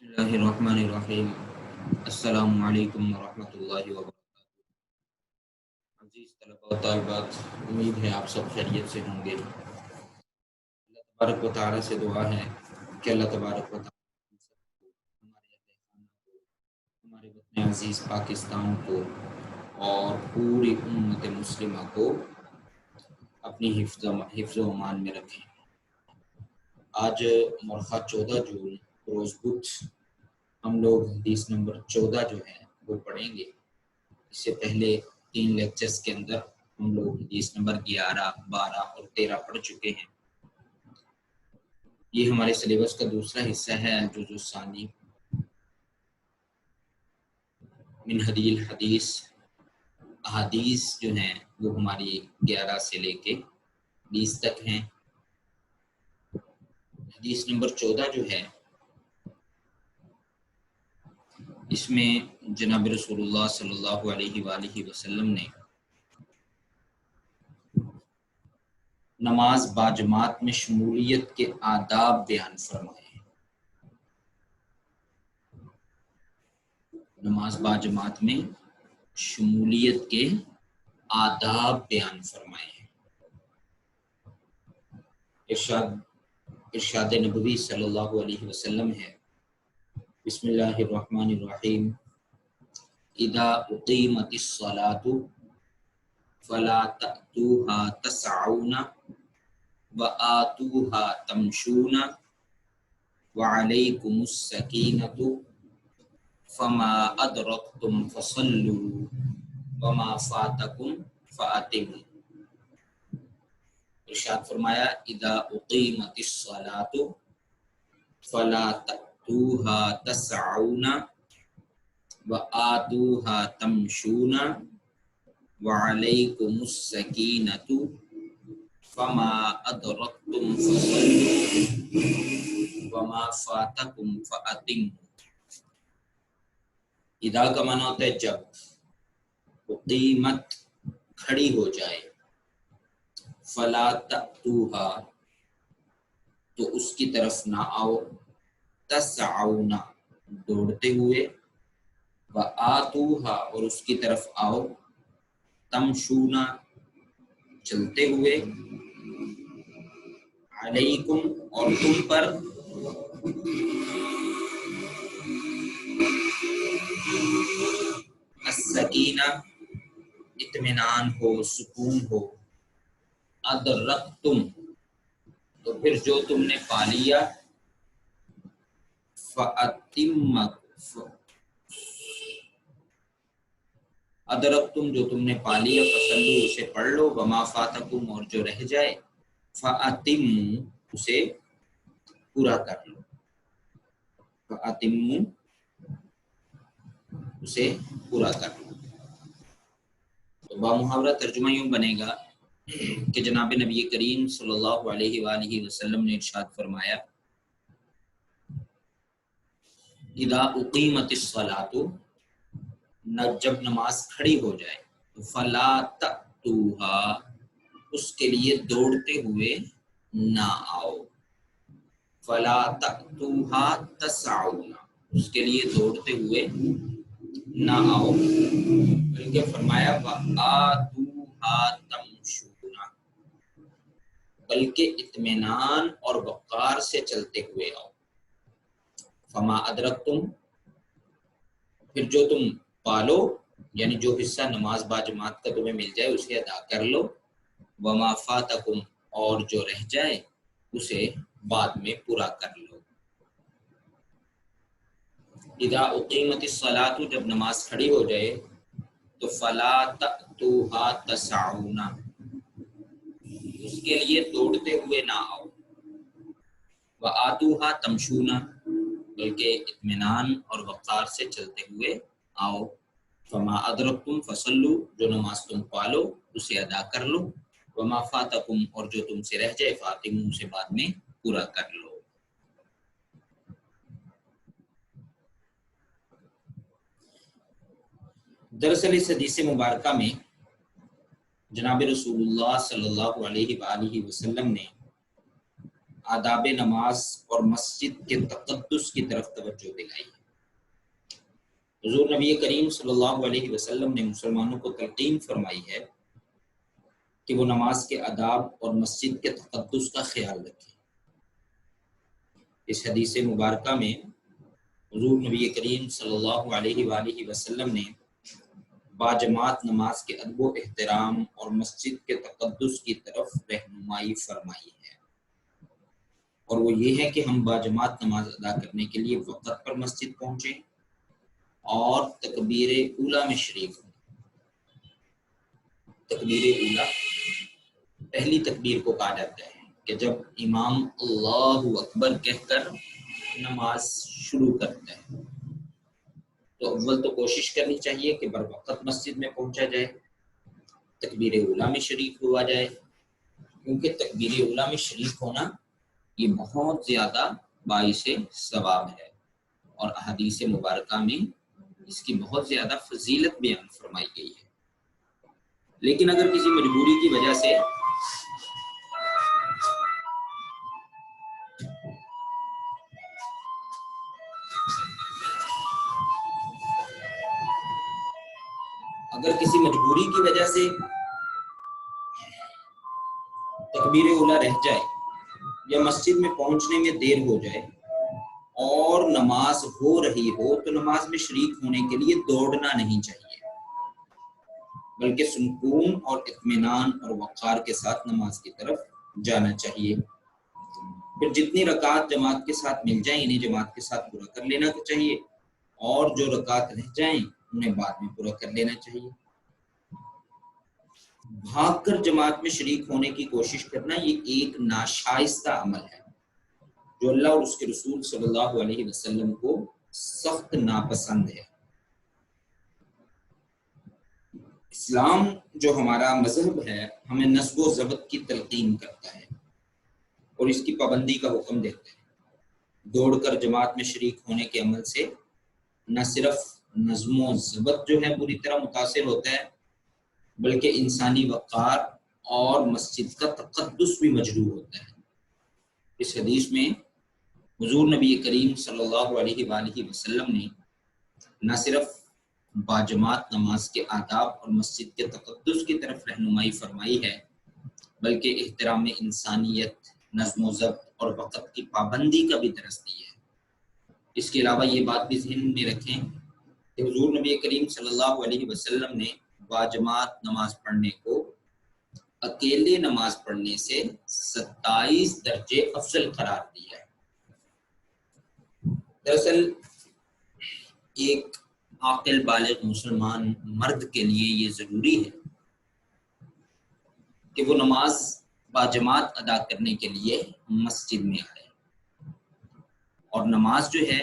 بسم اللہ الرحمن الرحیم۔ السلام علیکم ورحمۃ اللہ وبرکاتہ۔ عزیز طلباء و طالبات، امید ہے آپ سب خیریت سے ہوں گے۔ اللہ تبارک و تعالیٰ سے دعا ہے کہ اللہ تبارک و تعالیٰ ہمارے اہل خانہ کو، ہمارے وطن عزیز پاکستان کو اور پوری امت مسلمہ کو اپنی حفظ و امان میں رکھیں۔ آج مرخہ 14 جون روز بدھ ہم لوگ حدیث نمبر 14 جو ہے وہ پڑھیں گے۔ اس سے پہلے 3 لیکچرز کے اندر ہم لوگ حدیث نمبر 11، 12 اور 13 پڑھ چکے ہیں۔ یہ ہمارے سلیبس کا دوسرا حصہ ہے، الجزء الثانی من حدیث الحدیث۔ احادیث جو ہیں وہ ہماری 11 سے لے کے 20 تک ہیں۔ حدیث نمبر 14 جو ہے اس میں جناب رسول اللہ صلی اللہ علیہ وآلہ وسلم نے نماز باجماعت میں شمولیت کے آداب بیان فرمائے ہیں۔ نماز باجماعت میں شمولیت کے آداب بیان فرمائے ہیں۔ ارشاد نبوی صلی اللہ علیہ وسلم ہے، بسم اللہ الرحمن الرحیم، اذا اقیمت الصلاۃ فلا تأتوها تسعون وآتوها تمشون وعلیکم السکینۃ فما ادرکتم فصلوا وما فاتکم فاتموا۔ ارشاد فرمایا، اذا اقیمت الصلاۃ فلا تأتوها تسعون وآتوها تمشون وعلیکم السکینۃ فما ادرکتم فصلوا وما فاتکم فاتموا۔ اذا کا معنی ہوتا ہے جب، اقیمت کھڑی ہو جائے، فلا تأتوها تو اس کی طرف نہ آؤ، تسعون دوڑتے ہوئے، وآتوها اور اس کی طرف آؤ، تمشون چلتے ہوئے، علیکم اور تم پر، السکینہ اطمینان ہو، سکون ہو، ادرکتم تو پھر جو تم نے پا لیا، ادرکتم جو تم نے پا لیا، فصلو اسے پڑھ لو، وما فاتکم اور جو رہ جائے، فاتموا اسے پورا کر لو، فاتموا اسے پورا کر لو۔ تو بامحاورہ ترجمہ یوں بنے گا کہ جناب نبی کریم صلی اللہ علیہ وآلہ وسلم نے ارشاد فرمایا، اذا اقیمت الصلاۃ جب نماز کھڑی ہو جائے، تو فلا تأتوها اس کے لیے دوڑتے ہوئے نہ آؤ، فلا تأتوها تسعون اس کے لیے دوڑتے ہوئے نہ آؤ، بلکہ فرمایا وآتوها تمشون بلکہ اطمینان اور وقار سے چلتے ہوئے آؤ، فما ادرکتم پھر جو تم پالو یعنی جو حصہ نماز باجماعت کا تمہیں مل جائے اسے ادا کر لو، وما فاتکم اور جو رہ جائے اسے بعد میں پورا کر لو۔ اذا اقیمت الصلاۃ جب نماز کھڑی ہو جائے تو فلا تأتوها تسعون اس کے لیے دوڑتے ہوئے نہ آؤ، وآتوها تمشون بلکہ اطمینان اور وقار سے چلتے ہوئے آؤ، فما ادرکتم فصلوا جو نماز تم پالو اسے ادا کر لو، وما فاتکم اور جو تم سے رہ جائے، فاتموا اسے بعد میں پورا کر لو۔ دراصل اس حدیث مبارکہ میں جناب رسول اللہ صلی اللہ علیہ وآلہ وسلم نے آداب نماز اور مسجد کے تقدس کی طرف توجہ دلائی ہے۔ حضور نبی کریم صلی اللہ علیہ وسلم نے مسلمانوں کو تلقین فرمائی ہے کہ وہ نماز کے آداب اور مسجد کے تقدس کا خیال رکھیں۔ اس حدیث مبارکہ میں حضور نبی کریم صلی اللہ علیہ وآلہ وسلم نے باجماعت نماز کے ادب و احترام اور مسجد کے تقدس کی طرف رہنمائی فرمائی ہے، اور وہ یہ ہے کہ ہم باجماعت نماز ادا کرنے کے لیے وقت پر مسجد پہنچیں اور تکبیر اولیٰ میں شریک ہوں۔ تکبیر اولیٰ پہلی تکبیر کو کہا جاتا ہے کہ جب امام اللہ اکبر کہہ کر نماز شروع کرتا ہے تو اول تو کوشش کرنی چاہیے کہ بر وقت مسجد میں پہنچا جائے، تکبیر اولیٰ میں شریک ہوا جائے، کیونکہ تکبیر اولیٰ میں شریک ہونا یہ بہت زیادہ باعث ثواب ہے، اور احادیث مبارکہ میں اس کی بہت زیادہ فضیلت بیان فرمائی گئی ہے۔ لیکن اگر کسی مجبوری کی وجہ سے تکبیر اولیٰ رہ جائے یا مسجد میں پہنچنے میں دیر ہو جائے اور نماز ہو رہی ہو تو نماز میں شریک ہونے کے لیے دوڑنا نہیں چاہیے، بلکہ سکون اور اطمینان اور وقار کے ساتھ نماز کی طرف جانا چاہیے۔ پھر جتنی رکعت جماعت کے ساتھ مل جائیں انہیں جماعت کے ساتھ پورا کر لینا چاہیے، اور جو رکعت رہ جائیں انہیں بعد میں پورا کر لینا چاہیے۔ بھاگ کر جماعت میں شریک ہونے کی کوشش کرنا یہ ایک ناشائستہ عمل ہے جو اللہ اور اس کے رسول صلی اللہ علیہ وسلم کو سخت ناپسند ہے۔ اسلام جو ہمارا مذہب ہے ہمیں نصب و ضبط کی تلقین کرتا ہے اور اس کی پابندی کا حکم دیتا ہے۔ دوڑ کر جماعت میں شریک ہونے کے عمل سے نہ صرف نظم و ضبط جو ہے پوری طرح متاثر ہوتا ہے، بلکہ انسانی وقار اور مسجد کا تقدس بھی مجروح ہوتا ہے۔ اس حدیث میں حضور نبی کریم صلی اللہ علیہ وآلہ وسلم نے نہ صرف باجماعت نماز کے آداب اور مسجد کے تقدس کی طرف رہنمائی فرمائی ہے، بلکہ احترام انسانیت، نظم و ضبط اور وقت کی پابندی کا بھی درس دی ہے۔ اس کے علاوہ یہ بات بھی ذہن میں رکھیں کہ حضور نبی کریم صلی اللہ علیہ وسلم نے باجماعت نماز پڑھنے کو اکیلے نماز پڑھنے سے 27 درجے افضل قرار دیا ہے۔ دراصل ایک عاقل بالغ مسلمان مرد کے لیے یہ ضروری ہے کہ وہ نماز باجماعت ادا کرنے کے لیے مسجد میں آئے، اور نماز جو ہے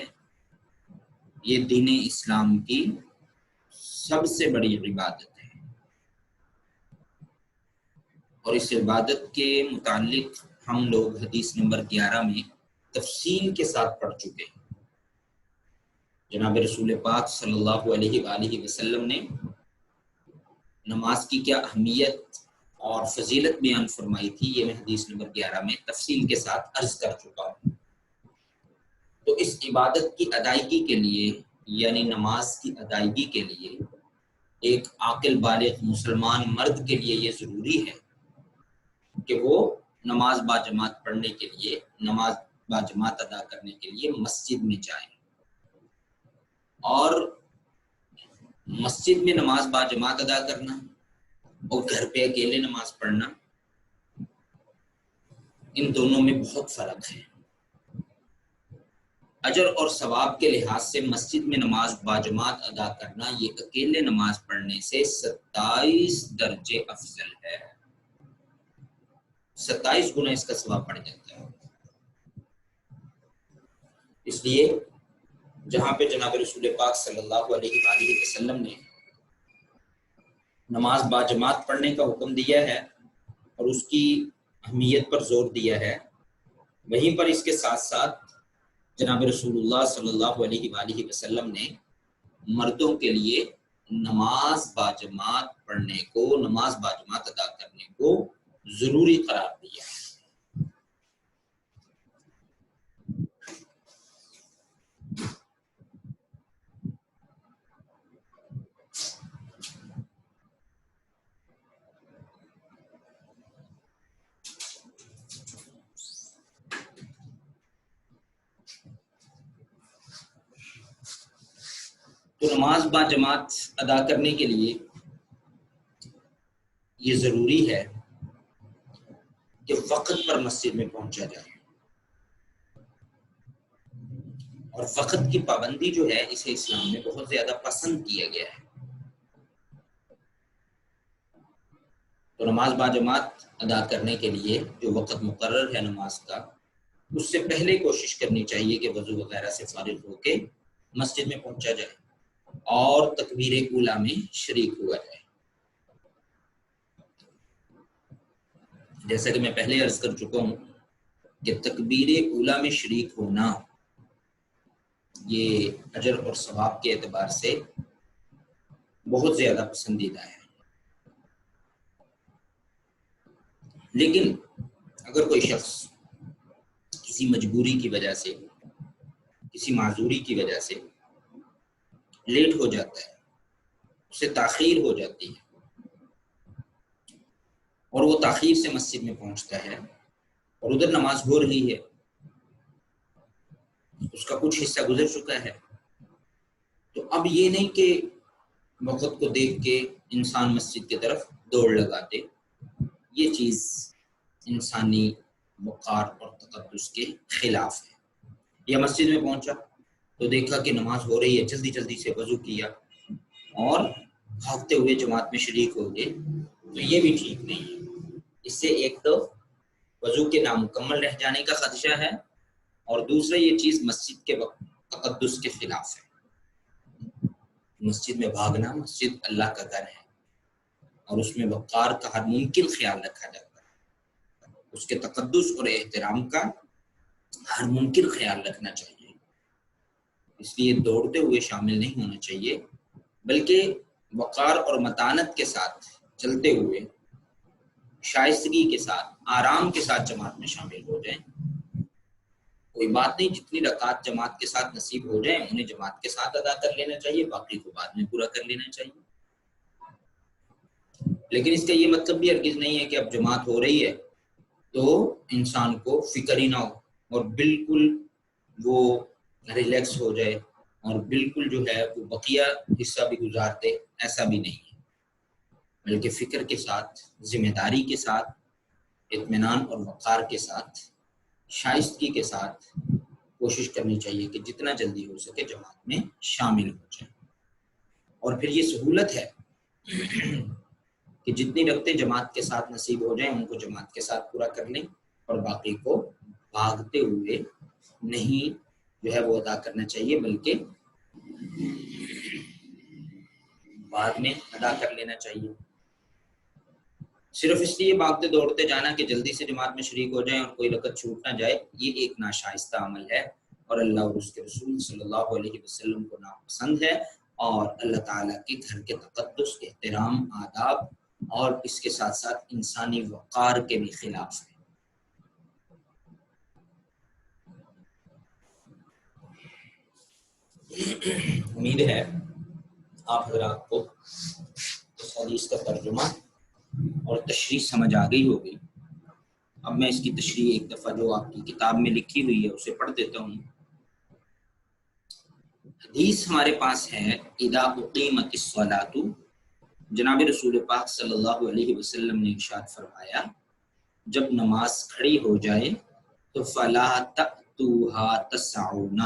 یہ دین اسلام کی سب سے بڑی عبادت ہے، اور اس عبادت کے متعلق ہم لوگ حدیث نمبر 11 میں تفصیل کے ساتھ پڑھ چکے ہیں۔ جناب رسول پاک صلی اللہ علیہ وآلہ وسلم نے نماز کی کیا اہمیت اور فضیلت بیان فرمائی تھی، یہ میں حدیث نمبر 11 میں تفصیل کے ساتھ عرض کر چکا ہوں۔ تو اس عبادت کی ادائیگی کے لیے، یعنی نماز کی ادائیگی کے لیے، ایک عاقل بالغ مسلمان مرد کے لیے یہ ضروری ہے کہ وہ نماز باجماعت پڑھنے کے لیے، نماز باجماعت ادا کرنے کے لیے مسجد میں جائیں، اور مسجد میں نماز باجماعت ادا کرنا اور گھر پہ اکیلے نماز پڑھنا، ان دونوں میں بہت فرق ہے۔ اجر اور ثواب کے لحاظ سے مسجد میں نماز باجماعت ادا کرنا یہ اکیلے نماز پڑھنے سے 27 درجے افضل ہے، 27 گنا اس کا ثواب بڑھ جاتا ہے۔ اس لیے جہاں پہ جناب رسول پاک صلی اللہ علیہ وآلہ وسلم نے نماز باجماعت پڑھنے کا حکم دیا ہے اور اس کی اہمیت پر زور دیا ہے، وہیں پر اس کے ساتھ ساتھ جناب رسول اللہ صلی اللہ علیہ وآلہ وسلم نے مردوں کے لیے نماز باجماعت پڑھنے کو، نماز باجماعت ادا کرنے کو ضروری قرار دیا ہے۔ نماز با جماعت ادا کرنے کے لیے یہ ضروری ہے کہ وقت پر مسجد میں پہنچا جائے، اور وقت کی پابندی جو ہے اسے اسلام میں بہت زیادہ پسند کیا گیا ہے۔ تو نماز با جماعت ادا کرنے کے لیے جو وقت مقرر ہے نماز کا، اس سے پہلے کوشش کرنی چاہیے کہ وضو وغیرہ سے فارغ ہو کے مسجد میں پہنچا جائے اور تکبیر اولیٰ میں شریک ہوا جائے۔ جیسا کہ میں پہلے عرض کر چکا ہوں کہ تکبیر اولیٰ میں شریک ہونا یہ اجر اور ثواب کے اعتبار سے بہت زیادہ پسندیدہ ہے۔ لیکن اگر کوئی شخص کسی مجبوری کی وجہ سے، کسی معذوری کی وجہ سے لیٹ ہو جاتا ہے، اسے تاخیر ہو جاتی ہے اور وہ تاخیر سے مسجد میں پہنچتا ہے اور ادھر نماز ہو رہی ہے، اس کا کچھ حصہ گزر چکا ہے، تو اب یہ نہیں کہ وقت کو دیکھ کے انسان مسجد کی طرف دوڑ لگاتے، یہ چیز انسانی وقار اور تقدس کے خلاف ہے۔ یا مسجد میں پہنچا تو دیکھا کہ نماز ہو رہی ہے، جلدی جلدی سے وضو کیا اور بھاگتے ہوئے جماعت میں شریک ہو گئے، تو یہ بھی ٹھیک نہیں ہے۔ اس سے ایک تو وضو کے نامکمل رہ جانے کا خدشہ ہے، اور دوسرا یہ چیز مسجد کے تقدس کے خلاف ہے۔ مسجد میں بھاگنا، مسجد اللہ کا گھر ہے اور اس میں وقار کا ہر ممکن خیال رکھا جاتا ہے، اس کے تقدس اور احترام کا ہر ممکن خیال رکھنا چاہیے۔ اس لیے دوڑتے ہوئے شامل نہیں ہونا چاہیے، بلکہ وقار اور متانت کے ساتھ چلتے ہوئے شائستگی کے ساتھ، آرام کے ساتھ جماعت میں شامل ہو جائیں۔ کوئی بات نہیں، جتنی رکعات جماعت کے ساتھ نصیب ہو جائیں انہیں جماعت کے ساتھ ادا کر لینا چاہیے، باقی کو بعد میں پورا کر لینا چاہیے۔ لیکن اس کا یہ مطلب بھی ہرگز نہیں ہے کہ اب جماعت ہو رہی ہے تو انسان کو فکر ہی نہ ہو اور بالکل وہ ریلیکس ہو جائے اور بالکل جو ہے وہ بقیہ حصہ بھی گزارتے، ایسا بھی نہیں ہے، بلکہ فکر کے ساتھ، ذمہ داری کے ساتھ، اطمینان اور وقار کے ساتھ، شائستگی کے ساتھ کوشش کرنی چاہیے کہ جتنا جلدی ہو سکے جماعت میں شامل ہو جائیں۔ اور پھر یہ سہولت ہے کہ جتنی رکھتے جماعت کے ساتھ نصیب ہو جائیں ان کو جماعت کے ساتھ پورا کر لیں، اور باقی کو بھاگتے ہوئے نہیں جو ہے وہ ادا کرنا چاہیے، بلکہ بعد میں ادا کر لینا چاہیے۔ صرف اس لیے بھاگتے دوڑتے جانا کہ جلدی سے جماعت میں شریک ہو جائیں اور کوئی رکعت چھوٹ نہ جائے، یہ ایک ناشائستہ عمل ہے اور اللہ اور اس کے رسول صلی اللہ علیہ وسلم کو ناپسند ہے، اور اللہ تعالیٰ کے گھر کے تقدس، احترام، آداب اور اس کے ساتھ ساتھ انسانی وقار کے بھی خلاف ہے۔ امید ہے آپ حضرات کو اس حدیث کا ترجمہ اور تشریح سمجھ آ گئی ہوگی۔ اب میں اس کی تشریح ایک دفعہ جو آپ کی کتاب میں لکھی ہوئی ہے اسے پڑھ دیتا ہوں۔ حدیث ہمارے پاس ہے، اذا اقیمت الصلاۃ، جناب رسول پاک صلی اللہ علیہ وسلم نے ارشاد فرمایا جب نماز کھڑی ہو جائے تو فلا تأتوها تسعون،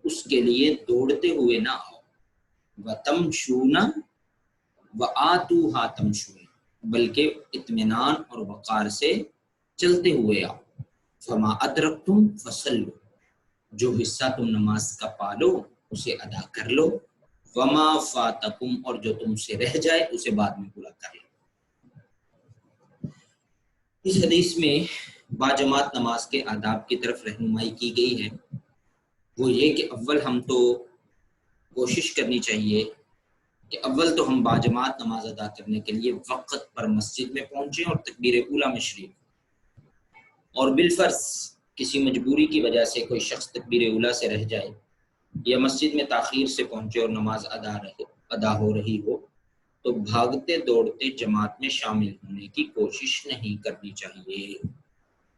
اس کے لیے دوڑتے ہوئے نہ آؤ، وتمشون وآتوها تمشون، بلکہ اطمینان اور وقار سے چلتے ہوئے آؤ، فما ادرکتم فصلوا، جو حصہ تم نماز کا پالو اسے ادا کر لو، وما فاتکم، اور جو تم سے رہ جائے اسے بعد میں پورا کر لو۔ اس حدیث میں باجماعت نماز کے آداب کی طرف رہنمائی کی گئی ہے، وہ یہ کہ اول ہم تو کوشش کرنی چاہیے کہ اول تو ہم باجماعت نماز ادا کرنے کے لیے وقت پر مسجد میں پہنچیں اور تکبیر اولیٰ میں شریک ہوں، اور بالفرض کسی مجبوری کی وجہ سے کوئی شخص تکبیر اولیٰ سے رہ جائے یا مسجد میں تاخیر سے پہنچے اور نماز ادا ہو رہی ہو تو بھاگتے دوڑتے جماعت میں شامل ہونے کی کوشش نہیں کرنی چاہیے،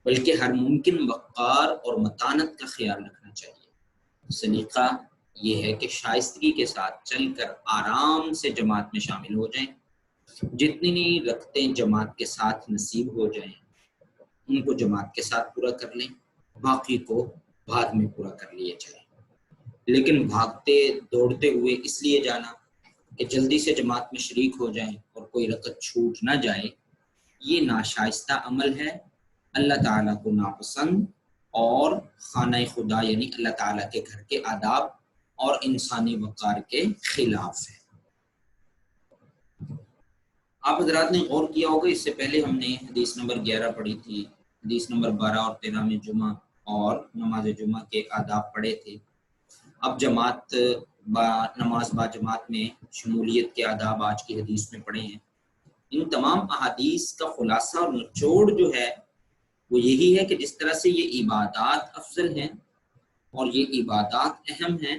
بلکہ ہر ممکن وقار اور متانت کا خیال رکھنا چاہیے، سلیقہ یہ ہے کہ شائستگی کے ساتھ چل کر آرام سے جماعت میں شامل ہو جائیں، جتنی رکعتیں جماعت کے ساتھ نصیب ہو جائیں ان کو جماعت کے ساتھ پورا کر لیں، باقی کو بعد میں پورا کر لیے جائیں۔ لیکن بھاگتے دوڑتے ہوئے اس لیے جانا کہ جلدی سے جماعت میں شریک ہو جائیں اور کوئی رکعت چھوٹ نہ جائے، یہ ناشائستہ عمل ہے، اللہ تعالیٰ کو ناپسند اور خانہ خدا یعنی اللہ تعالیٰ کے گھر کے آداب اور انسانی وقار کے خلاف ہے۔ آپ حضرات نے غور کیا ہوگا، اس سے پہلے ہم نے حدیث نمبر 11 پڑھی تھی، حدیث نمبر 12 اور 13 میں جمعہ اور نماز جمعہ کے آداب پڑھے تھے۔ اب نماز با جماعت میں شمولیت کے آداب آج کی حدیث میں پڑھے ہیں۔ ان تمام احادیث کا خلاصہ اور نچوڑ جو ہے وہ یہی ہے کہ جس طرح سے یہ عبادات افضل ہیں اور یہ عبادات اہم ہیں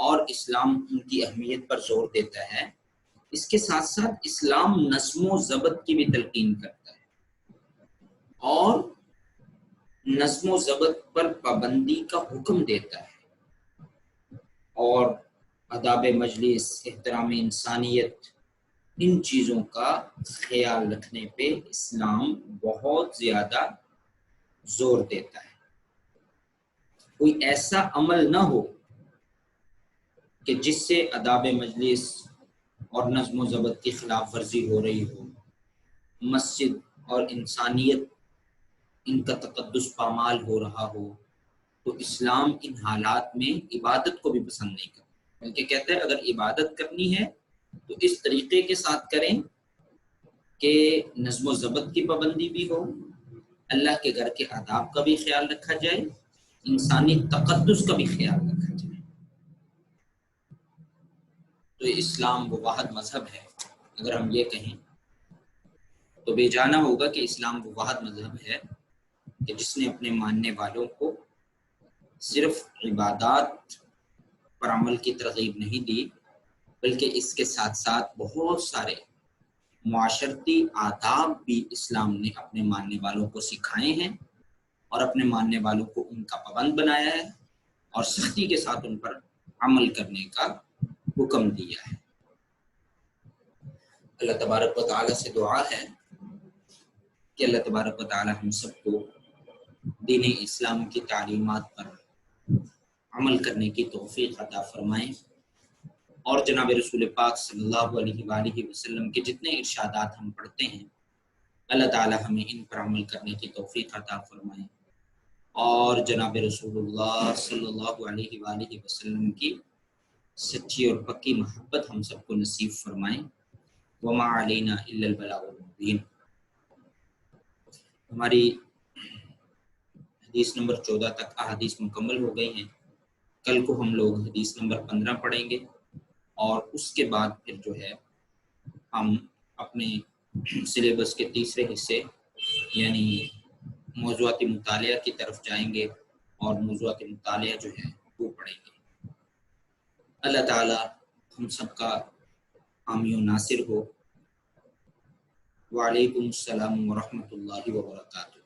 اور اسلام ان کی اہمیت پر زور دیتا ہے، اس کے ساتھ ساتھ اسلام نظم و ضبط کی بھی تلقین کرتا ہے اور نظم و ضبط پر پابندی کا حکم دیتا ہے، اور آداب مجلس، احترام انسانیت، ان چیزوں کا خیال رکھنے پہ اسلام بہت زیادہ زور دیتا ہے۔ کوئی ایسا عمل نہ ہو کہ جس سے آداب مجلس اور نظم و ضبط کی خلاف ورزی ہو رہی ہو، مسجد اور انسانیت ان کا تقدس پامال ہو رہا ہو، تو اسلام ان حالات میں عبادت کو بھی پسند نہیں کرتا، بلکہ کہتا ہے اگر عبادت کرنی ہے تو اس طریقے کے ساتھ کریں کہ نظم و ضبط کی پابندی بھی ہو، اللہ کے گھر کے آداب کا بھی خیال رکھا جائے، انسانی تقدس کا بھی خیال رکھا جائے۔ تو اسلام وہ واحد مذہب ہے، اگر ہم یہ کہیں تو بے جانا ہوگا کہ اسلام وہ واحد مذہب ہے کہ جس نے اپنے ماننے والوں کو صرف عبادات پر عمل کی ترغیب نہیں دی، بلکہ اس کے ساتھ ساتھ بہت سارے معاشرتی آداب بھی اسلام نے اپنے ماننے والوں کو سکھائے ہیں اور اپنے ماننے والوں کو ان کا پابند بنایا ہے اور سختی کے ساتھ ان پر عمل کرنے کا حکم دیا ہے۔ اللہ تبارک و تعالیٰ سے دعا ہے کہ اللہ تبارک و تعالیٰ ہم سب کو دین اسلام کی تعلیمات پر عمل کرنے کی توفیق عطا فرمائیں، اور جناب رسول پاک صلی اللہ علیہ وآلہ وسلم کے جتنے ارشادات ہم پڑھتے ہیں اللہ تعالیٰ ہمیں ان پر عمل کرنے کی توفیق عطا فرمائیں، اور جناب رسول اللہ صلی اللہ علیہ وآلہ وسلم کی سچی اور پکی محبت ہم سب کو نصیب فرمائیں۔ وما علینا الا البلاغ المبین۔ ہماری حدیث نمبر 14 تک احادیث مکمل ہو گئی ہیں، کل کو ہم لوگ حدیث نمبر 15 پڑھیں گے، اور اس کے بعد پھر جو ہے ہم اپنے سلیبس کے تیسرے حصے یعنی موضوعاتی مطالعہ کی طرف جائیں گے، اور موضوعاتی مطالعہ جو ہے وہ پڑھیں گے۔ اللہ تعالیٰ ہم سب کا حامی و ناصر ہو۔ وعلیکم السلام ورحمۃ اللہ وبرکاتہ۔